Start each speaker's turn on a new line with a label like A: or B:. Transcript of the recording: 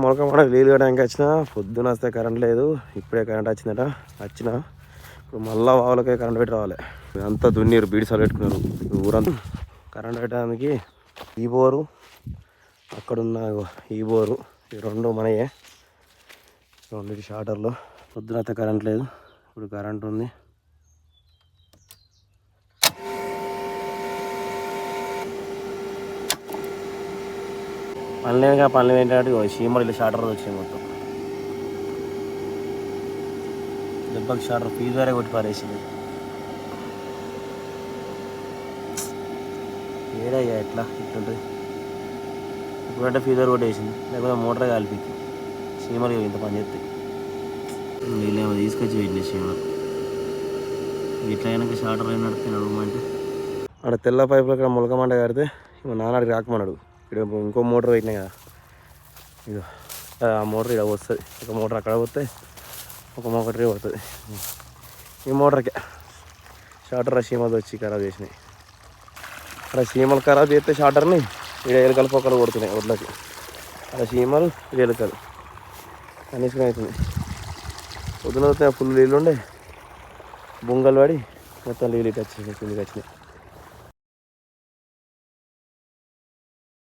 A: మొలక మనకు నీళ్ళు కట్టడానికి వచ్చిన పొద్దున వస్తే కరెంట్ లేదు. ఇప్పుడే కరెంట్ వచ్చిందట. వచ్చిన ఇప్పుడు మళ్ళా వాళ్ళకే కరెంట్ పెట్టి రావాలి. అంతా దున్నీరు బీడిసాలు పెట్టుకున్నారు ఊరంతా. కరెంట్ పెట్టడానికి ఈ బోరు అక్కడున్న ఈ బోరు ఈ రెండు మనయే. రెండింటి షార్టర్లో పొద్దున అయితే కరెంట్ లేదు. ఇప్పుడు కరెంట్ ఉంది. పనులు ఏంటంటే చీమలు షార్టర్ వచ్చింది మొత్తం. దెబ్బకి షార్టర్ ఫీజు వేరే కొట్టి పారేసింది. ఏడయ్యా ఎట్లా ఇట్లుంటుంది. ఇప్పుడంటే ఫీజు వేరే కొట్టేసింది. లేకపోతే మోటార్ కాలిపింది. చీమలు ఇంత పని చేస్తాయి. వీళ్ళేమో తీసుకొచ్చి పెట్టిన చీమలు. ఇట్లా అయినాక షార్టర్ అయినట్టు నడవమంటే అక్కడ తెల్ల పైపులు ఇక్కడ మొలకమంట కడితే ఇంకో నాన్నడికి రాకమన్నాడు. ఇక్కడ ఇంకో మోటార్ పెట్టినాయి కదా, ఇక ఆ మోటార్ ఇక్కడ వస్తుంది. ఒక మోటార్ అక్కడ పోతే ఒక మోటార్ పోతుంది. ఈ మోటార్కే షార్టర్ చీమలు వచ్చి ఖరాబ్ చేసినాయి. అక్కడ చీమలు ఖరాబ్ చేస్తే షార్టర్ని ఇక్కడ ఎలుకలు పొక్కలు కొడుతున్నాయి ఒడ్లకి. అక్కడ చీమలు ఇది ఎలుకలు కనీసం అవుతుంది. పొద్దున ఫుల్ నీళ్ళు ఉండే బొంగలు పడి మొత్తం నీళ్ళు ఇటు వచ్చినాయి, కిందికి వచ్చినాయి.